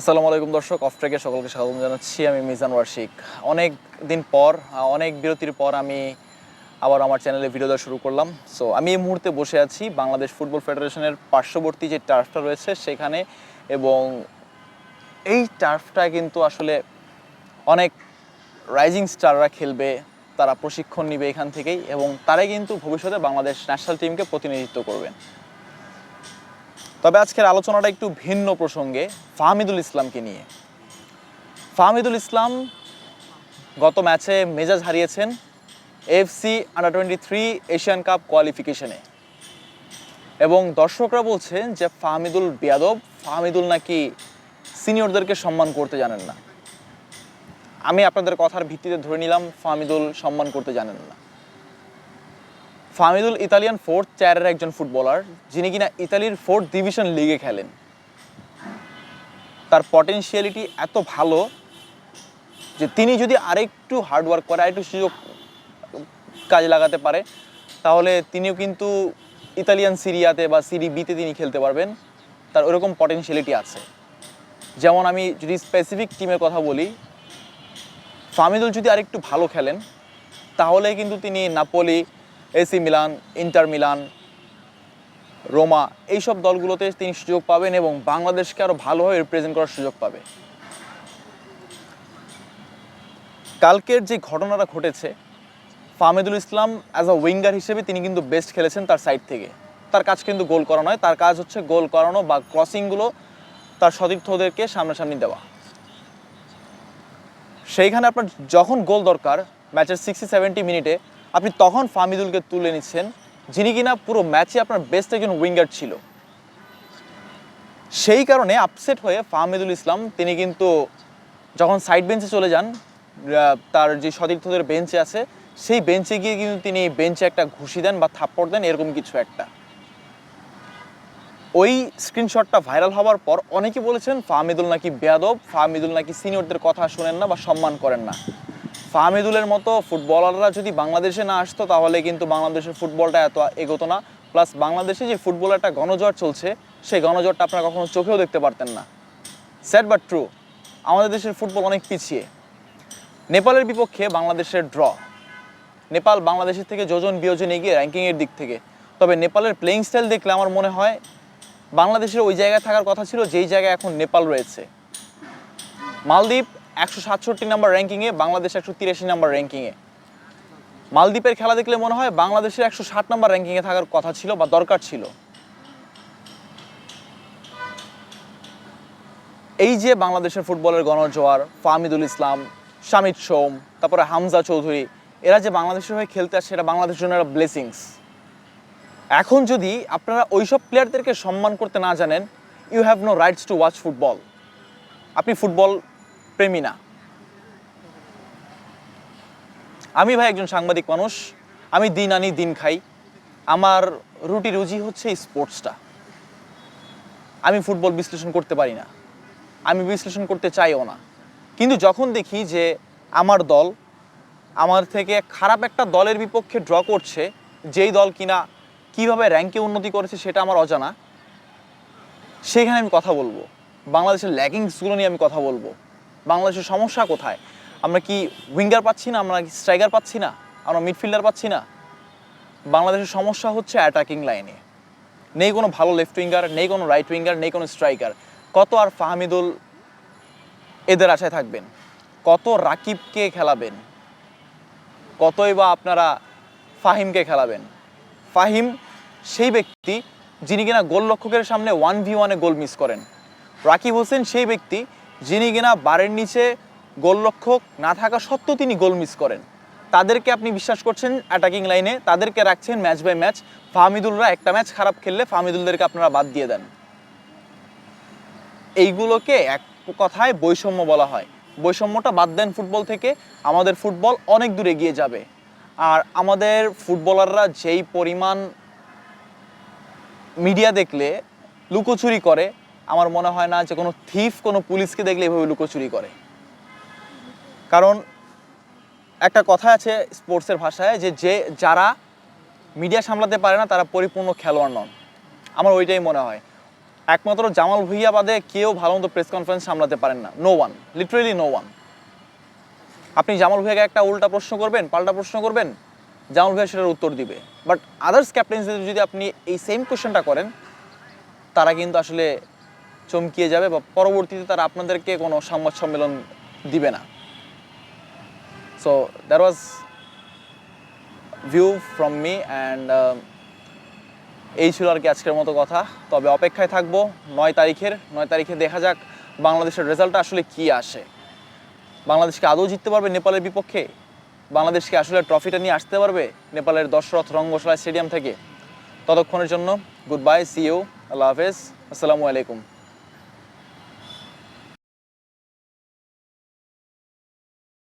আসসালামু আলাইকুম দর্শক, অফ ট্র্যাকে সকলকে স্বাগত জানাচ্ছি। আমি মিজান ওয়ার্শিক। অনেক দিন পর, অনেক বিরতির পর আমি আবার আমার চ্যানেলে ভিডিও দেওয়া শুরু করলাম। সো আমি এই মুহূর্তে বসে আছি বাংলাদেশ ফুটবল ফেডারেশনের পার্শ্ববর্তী যে টার্ফটা রয়েছে সেখানে, এবং এই টার্ফটা কিন্তু আসলে অনেক রাইজিং স্টাররা খেলবে, তারা প্রশিক্ষণ নিবে এখান থেকেই, এবং তারাই কিন্তু ভবিষ্যতে বাংলাদেশ ন্যাশনাল টিমকে প্রতিনিধিত্ব করবেন। তবে আজকের আলোচনাটা একটু ভিন্ন প্রসঙ্গে, ফাহমিদুল ইসলামকে নিয়ে। ফাহমিদুল ইসলাম গত ম্যাচে মেজাজ হারিয়েছেন এএফসি আন্ডার-23 এশিয়ান কাপ কোয়ালিফিকেশনে, এবং দর্শকরা বলছেন যে ফাহমিদুল বেয়াদব, ফাহমিদুল নাকি সিনিয়রদেরকে সম্মান করতে জানেন না। আমি আপনাদের কথার ভিত্তিতে ধরে নিলাম ফাহমিদুল সম্মান করতে জানেন না। ফাহমিদুল ইতালিয়ান 4th টায়ারের একজন ফুটবলার, যিনি কিনা ইতালির 4th ডিভিশন লিগে খেলেন। তার পটেনশিয়ালিটি এত ভালো যে তিনি যদি আরেকটু হার্ডওয়ার্ক করে, আরেকটু সুযোগ কাজে লাগাতে পারে, তাহলে তিনিও কিন্তু ইতালিয়ান সিরিয়াতে বা সিরি বিতে তিনি খেলতে পারবেন। তার ওরকম পটেনশিয়ালিটি আছে। যেমন আমি যদি স্পেসিফিক টিমের কথা বলি, ফাহমিদুল যদি আরেকটু ভালো খেলেন তাহলে কিন্তু তিনি Napoli, AC Milan, inter Milan, Ruma এইসব দলগুলোতে তিনি সুযোগ পাবেন এবং বাংলাদেশকে আরও ভালোভাবে রিপ্রেজেন্ট করার সুযোগ পাবে। কালকের যে ঘটনাটা ঘটেছে, ফাহমিদুল ইসলাম অ্যাজ আ উইঙ্গার হিসেবে তিনি কিন্তু বেস্ট খেলেছেন তার সাইড থেকে। তার কাজ কিন্তু গোল করা নয়, তার কাজ হচ্ছে গোল করানো বা ক্রসিংগুলো তার সতীর্থদেরকে সামনাসামনি দেওয়া। সেইখানে আপনার যখন গোল দরকার ম্যাচের 60-70 মিনিটে, আপনি তখন ফাহমিদুলকে তুলে নিচ্ছেন, যিনি কিনা পুরো ম্যাচে আপনার বেস্ট একজন উইঙ্গার ছিল। সেই কারণে আপসেট হয়ে ফাহমিদুল ইসলাম তিনি কিন্তু যখন সাইড বেঞ্চে চলে যান, তার যে সতীর্থদের বেঞ্চে আছে সেই বেঞ্চে গিয়ে কিন্তু তিনি বেঞ্চে একটা ঘুষি দেন বা থাপ্পড় দেন, এরকম কিছু একটা। ওই স্ক্রিনশটটা ভাইরাল হওয়ার পর অনেকে বলেছেন ফাহমিদুল নাকি বেয়াদব, ফাহমিদুল নাকি সিনিয়রদের কথা শোনেন না বা সম্মান করেন না। ফাহমিদুলের মতো ফুটবলাররা যদি বাংলাদেশে না আসতো তাহলে কিন্তু বাংলাদেশের ফুটবলটা এত এগোতো না। প্লাস বাংলাদেশে যে ফুটবলের একটা গণজোয়ার চলছে, সেই গণজোয়ারটা আপনারা কখনো চোখেও দেখতে পারতেন না। স্যাড বাট ট্রু, আমাদের দেশের ফুটবল অনেক পিছিয়ে। নেপালের বিপক্ষে বাংলাদেশের ড্র। নেপাল বাংলাদেশের থেকে যোজন বিয়োজন এগিয়ে র্যাঙ্কিংয়ের দিক থেকে। তবে নেপালের প্লেইং স্টাইল দেখলে আমার মনে হয় বাংলাদেশের ওই জায়গায় থাকার কথা ছিল যেই জায়গায় এখন নেপাল রয়েছে। মালদ্বীপ 167 নাম্বার র্যাঙ্কিংয়ে, বাংলাদেশ 183 নাম্বার র্যাঙ্কিংয়ে। মালদ্বীপের খেলা দেখলে মনে হয় বাংলাদেশের 160 নাম্বার র্যাঙ্কিংয়ে থাকার কথা ছিল বা দরকার ছিল। এই যে বাংলাদেশের ফুটবলের গণজোয়ার, ফাহমিদুল ইসলাম, শামিদ সোম, তারপরে হামজা চৌধুরী, এরা যে বাংলাদেশের হয়ে খেলতে আসছে, এটা বাংলাদেশের জন্য একটা ব্লেসিংস। এখন যদি আপনারা ওইসব প্লেয়ারদেরকে সম্মান করতে না জানেন, you have no rights to watch football. আপনি ফুটবল প্রেমী না। আমি ভাই একজন সাংবাদিক মানুষ, আমি দিন আনি দিন খাই, আমার রুটি রুজি হচ্ছে স্পোর্টসটা। আমি ফুটবল বিশ্লেষণ করতে পারি না, আমি বিশ্লেষণ করতে চাইও না। কিন্তু যখন দেখি যে আমার দল আমার থেকে খারাপ একটা দলের বিপক্ষে ড্র করছে, যেই দল কিনা কীভাবে র্যাঙ্কে উন্নতি করেছে সেটা আমার অজানা, সেইখানে আমি কথা বলবো। বাংলাদেশের ল্যাকিংসগুলো নিয়ে আমি কথা বলবো। বাংলাদেশের সমস্যা কোথায়? আমরা কি উইঙ্গার পাচ্ছি না? আমরা কি স্ট্রাইকার পাচ্ছি না? আমরা মিডফিল্ডার পাচ্ছি না? বাংলাদেশের সমস্যা হচ্ছে অ্যাটাকিং লাইনে। নেই কোনো ভালো লেফট উইঙ্গার, নেই কোনো রাইট উইঙ্গার, নেই কোনো স্ট্রাইকার। কত আর ফাহমিদুল এদের আশায় থাকবেন? কত রাকিবকে খেলাবেন? কতই বা আপনারা ফাহিমকে খেলাবেন? ফাহিম সেই ব্যক্তি যিনি কিনা গোলরক্ষকের সামনে 1v1-এ গোল মিস করেন। রাকিব হোসেন সেই ব্যক্তি যিনি কিনা বারের নিচে গোলরক্ষক না থাকা সত্ত্বেও তিনি গোল মিস করেন। তাদেরকে আপনি বিশ্বাস করছেন অ্যাটাকিং লাইনে, তাদেরকে রাখছেন ম্যাচ বাই ম্যাচ। ফাহমিদুলরা একটা ম্যাচ খারাপ খেললে ফাহমিদুলদেরকে আপনারা বাদ দিয়ে দেন। এইগুলোকে এক কথায় বৈষম্য বলা হয়। বৈষম্যটা বাদ দেন ফুটবল থেকে, আমাদের ফুটবল অনেক দূর এগিয়ে যাবে। আর আমাদের ফুটবলাররা যেই পরিমাণ মিডিয়া দেখলে লুকোচুরি করে, আমার মনে হয় না যে কোনো থিফ কোনো পুলিশকে দেখলে এভাবে লুকোচুরি করে। কারণ একটা কথা আছে স্পোর্টসের ভাষায় যে যারা মিডিয়া সামলাতে পারে না তারা পরিপূর্ণ খেলোয়াড় নন। আমার ওইটাই মনে হয়। একমাত্র জামাল ভুঁইয়া বাদে কেউ ভালো মতো প্রেস কনফারেন্স সামলাতে পারেন না, no one, literally no one. আপনি জামাল ভুঁইয়াকে একটা উল্টা প্রশ্ন করবেন, পাল্টা প্রশ্ন করবেন, জামাল ভুঁইয়া সেটার উত্তর দিবে। বাট আদার্স ক্যাপ্টেন্সদের যদি আপনি এই সেম কোয়েশ্চেনটা করেন, তারা কিন্তু আসলে চমকিয়ে যাবে বা পরবর্তীতে তারা আপনাদেরকে কোনো সংবাদ সম্মেলন দিবে না। So that was view from me and এই ছিল আর কি আজকের মতো কথা। তবে অপেক্ষায় থাকবো 9 তারিখে দেখা যাক বাংলাদেশের রেজাল্টটা আসলে কি আসে। বাংলাদেশকে আদৌ জিততে পারবে নেপালের বিপক্ষে? বাংলাদেশকে আসলে ট্রফিটা নিয়ে আসতে পারবে নেপালের দশরথ রঙ্গশালা স্টেডিয়াম থেকে? ততক্ষণের জন্য গুড বাই, সি ইউ, আল্লাহ হাফেজ, আসসালামু আলাইকুম।